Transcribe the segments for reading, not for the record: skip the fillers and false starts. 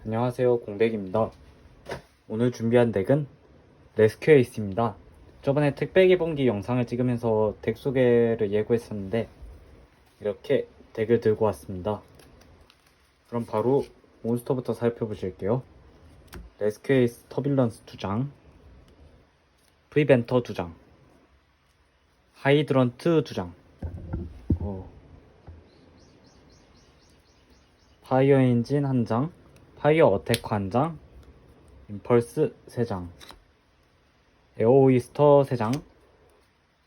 안녕하세요, 공백입니다. 오늘 준비한 덱은 레스큐에이스입니다. 저번에 택배 개봉기 영상을 찍으면서 덱 소개를 예고했었는데 이렇게 덱을 들고 왔습니다. 그럼 바로 몬스터부터 살펴보실게요. 레스큐에이스 터빌런스 2장, 프리벤터 2장, 하이드런트 2장, 파이어 엔진 1장, 파이어 어태커 1장, 임펄스 3장, 에어오이스터 3장,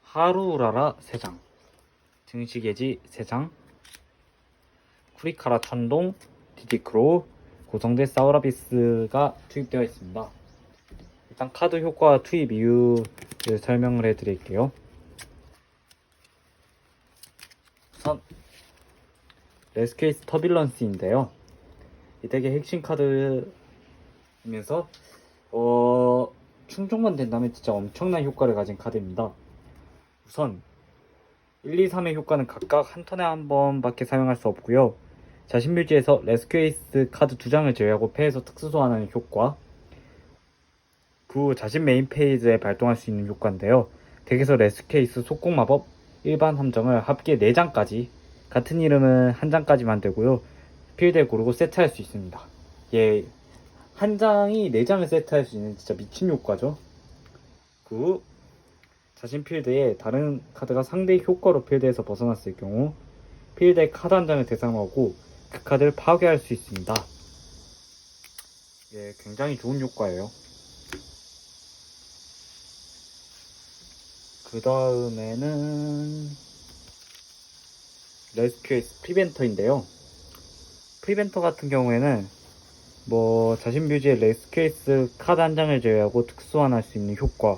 하루라라 3장, 증시계지 3장, 쿠리카라 천동, 디디크로우, 고성대 사우라비스가 투입되어 있습니다. 일단 카드 효과 투입 이유를 설명을 해드릴게요. 우선 레스케이스 터빌런스인데요. 이 덱의 핵심 카드이면서 충족만 된다면 진짜 엄청난 효과를 가진 카드입니다. 우선 1, 2, 3의 효과는 각각 한 턴에 한 번밖에 사용할 수 없고요. 자신 묘지에서 레스큐에이스 카드 2장을 제외하고 패에서 특수 소환하는 효과, 그 후 자신 메인 페이지에 발동할 수 있는 효과인데요. 덱에서 레스큐에이스 속공 마법 일반 함정을 합계 4장까지, 같은 이름은 한 장까지 만들고요. 필드에 고르고 세트할 수 있습니다. 예, 한 장이 4장을 세트할 수 있는 진짜 미친 효과죠. 그 후 자신 필드에 다른 카드가 상대의 효과로 필드에서 벗어났을 경우 필드의 카드 한 장을 대상하고 그 카드를 파괴할 수 있습니다. 예, 굉장히 좋은 효과예요. 그 다음에는 레스큐에이스 프리벤터인데요. 프리벤터 같은 경우에는 자신 묘지에 레스큐에이스 카드 한 장을 제외하고 특수 소환할 수 있는 효과,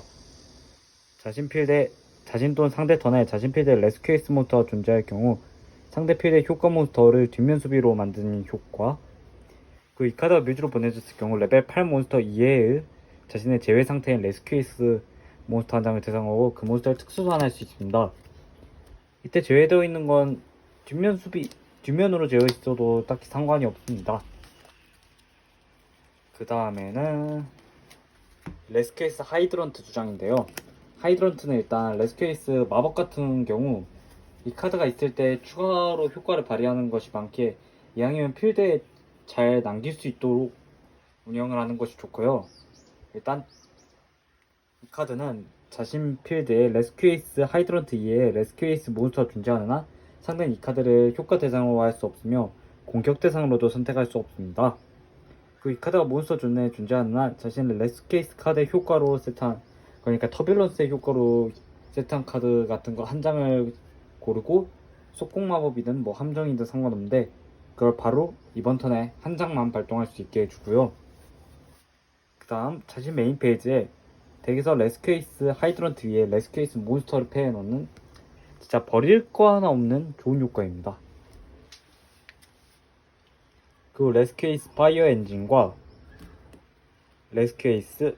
자신 필드에 자신 또는 상대 턴에 자신 필드에 레스큐에이스 몬스터가 존재할 경우 상대 필드의 효과 몬스터를 뒷면 수비로 만드는 효과, 그 이 카드가 묘지로 보내졌을 경우 레벨 8 몬스터 이외의 자신의 제외 상태인 레스큐에이스 몬스터 한 장을 대상하고 그 몬스터를 특수 소환할 수 있습니다. 이때 제외되어 있는 건 뒷면으로 제어 있어도 딱히 상관이 없습니다. 그 다음에는 레스큐에이스 하이드런트 2장인데요. 하이드런트는 일단 레스큐에이스 마법 같은 경우 이 카드가 있을 때 추가로 효과를 발휘하는 것이 많기에 이왕이면 필드에 잘 남길 수 있도록 운영을 하는 것이 좋고요. 일단 이 카드는 자신 필드에 레스큐에이스 하이드런트 이외에 레스큐에이스 몬스터가 존재하는 한 상대는 이 카드를 효과 대상으로 할 수 없으며 공격 대상으로도 선택할 수 없습니다. 이 카드가 몬스터 존에 존재하는 한 자신의 레스큐에이스 카드의 효과로 세트한, 그러니까 터빌런스의 효과로 세트한 카드 같은 거 한 장을 고르고 속공 마법이든 함정이든 상관없는데 그걸 바로 이번 턴에 한 장만 발동할 수 있게 해주고요. 그 다음 자신 메인 페이지에 덱에서 레스큐에이스 하이드런트 위에 레스큐에이스 몬스터를 패해 넣는 진짜 버릴 거 하나 없는 좋은 효과입니다. 그 레스큐에이스 파이어 엔진과 레스큐에이스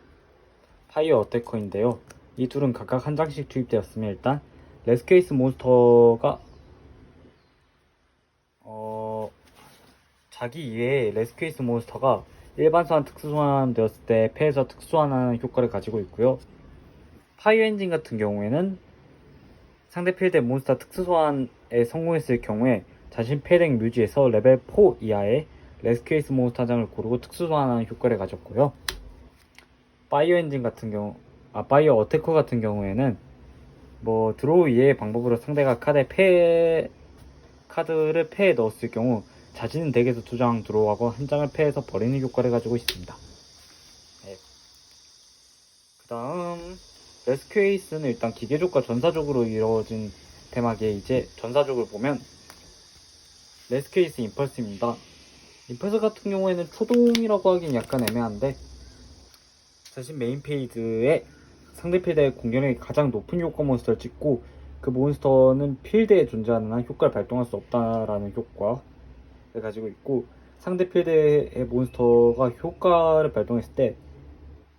파이어 어태커인데요. 이 둘은 각각 한 장씩 투입되었으며 일단 레스큐에이스 몬스터가 자기 이외에 레스큐에이스 몬스터가 일반 소환 특수 소환되었을 때 패에서 특수 소환하는 효과를 가지고 있고요. 파이어 엔진 같은 경우에는 상대 필드의 몬스터 특수 소환에 성공했을 경우에 자신 패덱 묘지에서 레벨 4 이하의 레스큐에이스 몬스터 한 장을 고르고 특수 소환하는 효과를 가졌고요. 파이어 엔진 같은 경우, 파이어 어태커 같은 경우에는 드로우 이외의 방법으로 상대가 카드를 패에 넣었을 경우 자신은 덱에서 2장 드로우하고 한 장을 패에서 버리는 효과를 가지고 있습니다. 네. 그 다음 레스큐에이스는 일단 기계족과 전사족으로 이루어진 테마기에 이제 전사족을 보면 레스큐에이스 임펄스입니다. 임펄스 같은 경우에는 초동이라고 하긴 약간 애매한데 자신 메인 페이지에 상대 필드의 공격력이 가장 높은 효과 몬스터를 찍고 그 몬스터는 필드에 존재하는 한 효과를 발동할 수 없다라는 효과를 가지고 있고, 상대 필드의 몬스터가 효과를 발동했을 때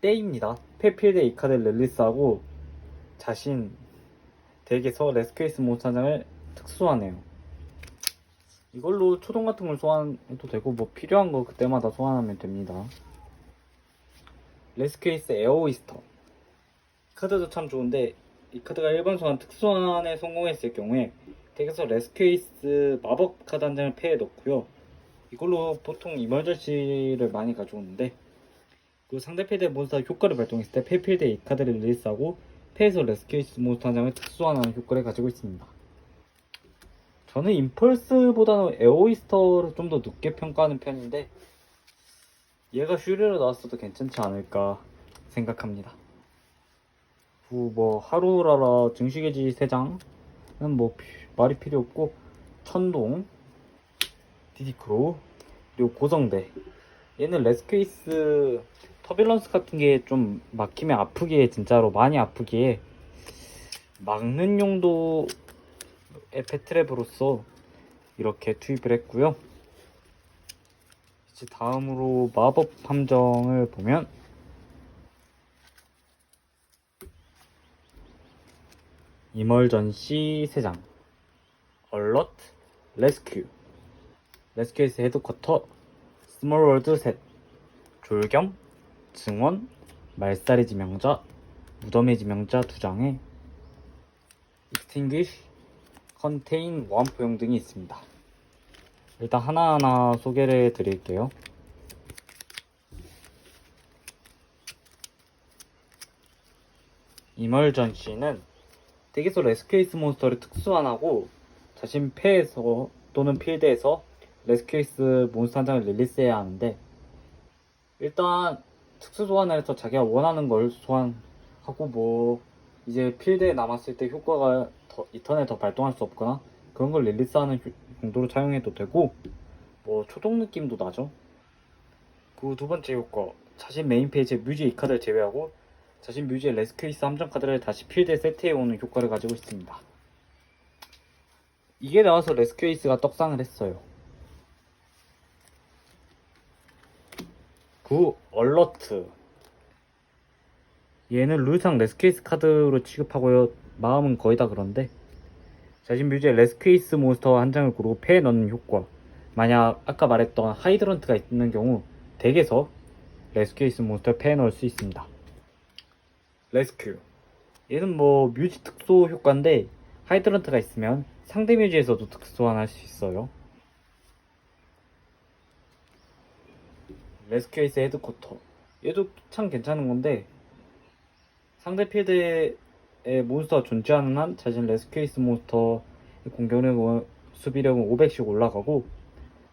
때입니다. 패 필드에 이 카드를 릴리스하고 자신 덱에서 레스큐에이스 몬스터 한 장을 특수 소환해요. 이걸로 초동 같은 걸 소환해도 되고 뭐 필요한 거 그때마다 소환하면 됩니다. 레스큐에이스 에어오이스터 카드도 참 좋은데 이 카드가 일반 소환 특수 소환에 성공했을 경우에 덱에서 레스큐에이스 마법 카드 한 장을 패에 넣고요. 이걸로 보통 이멀전시를 많이 가져오는데 그 상대 필드의 몬스터 효과를 발동했을 때 패필드에 이 카드를 릴리스하고 패에서 레스큐에이스 몬스터 한 장을 특수 소환하는 효과를 가지고 있습니다. 저는 임펄스보다는 에어이스터를 좀 더 높게 평가하는 편인데 얘가 슈리로 나왔어도 괜찮지 않을까 생각합니다. 뭐 하루라라 증식의지 3장은 뭐 말이 필요 없고 천동, 디디크로, 그리고 고성대 얘는 레스큐이스 터뷸런스 같은 게 좀 막히면 아프기에 진짜로 많이 아프기에 막는 용도의 패트랩으로서 이렇게 투입을 했고요. 이제 다음으로 마법 함정을 보면 이멀전시 3장 얼러트, 레스큐, 레스큐에서 헤드쿼터, 스몰월드 셋, 졸겸, 증원, 말살의 지명자, 무덤의 지명자 2장에 익스팅귀쉬, 컨테인, 보안포용 등이 있습니다. 일단 하나하나 소개를 드릴게요. 이멀전시는 덱에서 레스큐에이스 몬스터를 특수환하고 자신 패에서 또는 필드에서 레스큐에이스 몬스터 한 장을 릴리스해야 하는데 일단 특수 소환을 해서 자기가 원하는 걸 소환하고 뭐 이제 필드에 남았을 때 효과가 이 턴에 더 발동할 수 없거나 그런 걸 릴리스하는 용도로 사용해도 되고 뭐 초동 느낌도 나죠. 그 두 번째 효과 자신 메인 페이지에 뮤지 이 카드를 제외하고 자신 뮤지의 레스큐이스 함정 카드를 다시 필드에 세트해오는 효과를 가지고 있습니다. 이게 나와서 레스큐이스가 떡상을 했어요. 9. 얼러트 얘는 룰상 레스큐이스 카드로 취급하고요. 마음은 거의 다 그런데 자신 뮤지의 레스큐이스 몬스터 한 장을 고르고 패에 넣는 효과 만약 아까 말했던 하이드런트가 있는 경우 덱에서 레스큐이스 몬스터를 패에 넣을 수 있습니다. 레스큐 얘는 뭐 뮤지 특수 효과인데 하이드런트가 있으면 상대 뮤지에서도 특수 소환할 수 있어요. 레스큐에이스 헤드쿼터 얘도 참 괜찮은 건데 상대 필드에 몬스터가 존재하는 한 자신 레스큐에이스 몬스터의 공격력 수비력은 500씩 올라가고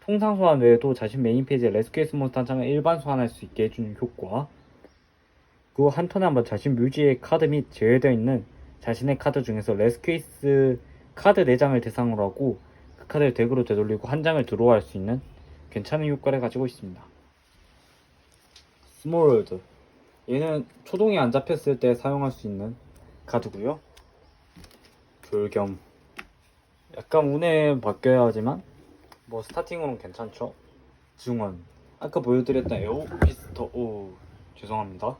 통상 소환 외에도 자신 메인 페이지에 레스큐에이스 몬스터 한 장을 일반 소환할 수 있게 해주는 효과 그 한 턴에 한번 자신 뮤지의 카드 및 제외되어 있는 자신의 카드 중에서 레스큐에이스 카드 4장을 대상으로 하고 그 카드를 덱으로 되돌리고 한 장을 드로우할 수 있는 괜찮은 효과를 가지고 있습니다. 스몰월드 얘는 초동이 안 잡혔을 때 사용할 수 있는 카드고요. 졸겸 약간 운에 맡겨야 하지만 뭐 스타팅으로는 괜찮죠. 증원 아까 보여드렸던 에어이스터 죄송합니다.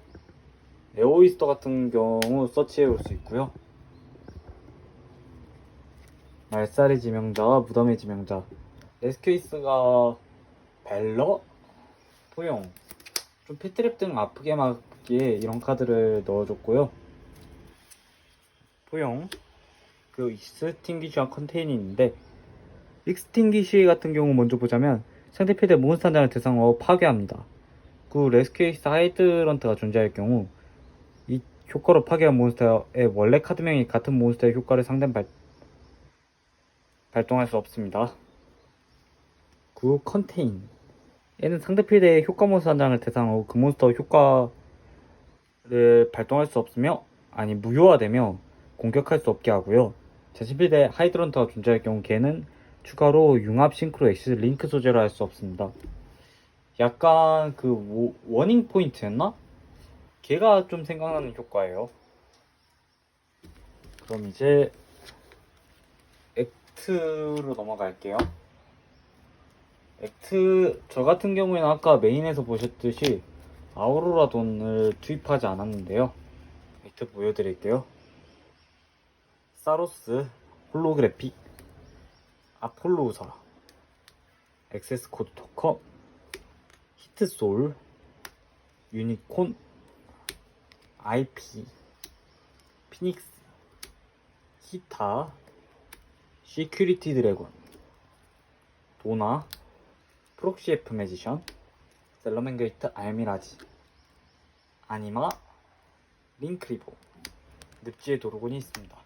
에어이스터 같은 경우 서치해 올 수 있고요. 말살의 지명자와 무덤의 지명자 레스큐이스가 벨러, 포용 좀 피트랩 등 아프게 막기에 이런 카드를 넣어줬고요. 포용 그 익스팅기쉬와 컨테인이 있는데 익스팅기쉬 같은 경우 먼저 보자면 상대 필드의 몬스터 한 장을 대상으로 파괴합니다. 그 레스큐에이스 하이드런트가 존재할 경우 이 효과로 파괴한 몬스터의 원래 카드명이 같은 몬스터의 효과를 상대는 발동할 수 없습니다. 그 컨테인 얘는 상대 필드의 효과 몬스터 한 장을 대상으로 그 몬스터 효과를 발동할 수 없으며 아니 무효화되며 공격할 수 없게 하고요. 자신 필드에 하이드런트가 존재할 경우 걔는 추가로 융합 싱크로 엑시스 링크 소재로 할 수 없습니다. 약간 그 워닝 포인트였나? 걔가 좀 생각나는 효과예요. 그럼 이제 액트로 넘어갈게요. 액트 저 같은 경우에는 아까 메인에서 보셨듯이 아우로라 돈을 투입하지 않았는데요. 액트 보여드릴게요. 사로스, 홀로그래픽, 아폴로 우사, 액세스 코드 토커, 히트솔, 유니콘, IP, 피닉스, 히타, 시큐리티 드래곤, 도나, 프록시 F 매지션, 셀러맨게이트 알미라지, 아니마, 링크리보, 늪지의 도르곤이 있습니다.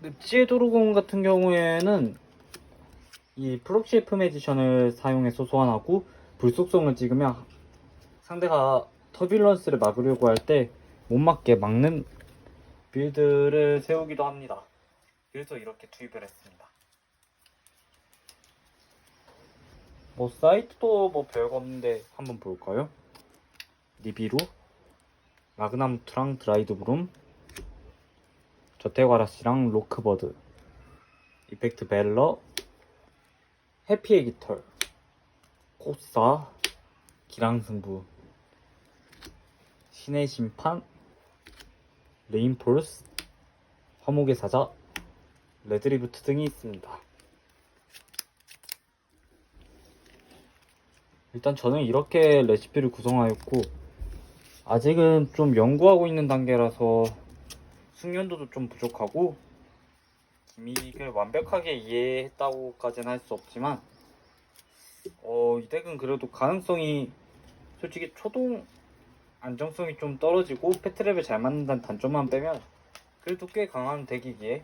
늪지의 도르곤 같은 경우에는 이 프록시 F 매지션을 사용해서 소환하고 불속성을 찍으면 상대가 터뷸런스를 막으려고 할 때 못 맞게 막는 빌드를 세우기도 합니다. 그래서 이렇게 투입을 했습니다. 뭐 사이트도 뭐 별거 없는데 한번 볼까요? 니비루, 마그나무트랑 드라이드 브룸, 저태과라씨랑 로크버드, 이펙트 벨러, 해피의 깃털, 코사, 기랑승부, 신의 심판, 레인폴스, 화목의 사자, 레드리부트 등이 있습니다. 일단 저는 이렇게 레시피를 구성하였고 아직은 좀 연구하고 있는 단계라서 숙련도도 좀 부족하고 기믹을 완벽하게 이해했다고까지는 할 수 없지만 이 덱은 그래도 가능성이 솔직히 초동 안정성이 좀 떨어지고 패트랩을 잘 맞는다는 단점만 빼면 그래도 꽤 강한 덱이기에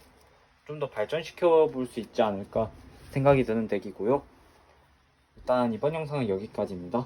좀 더 발전시켜 볼 수 있지 않을까 생각이 드는 덱이고요. 일단 이번 영상은 여기까지입니다.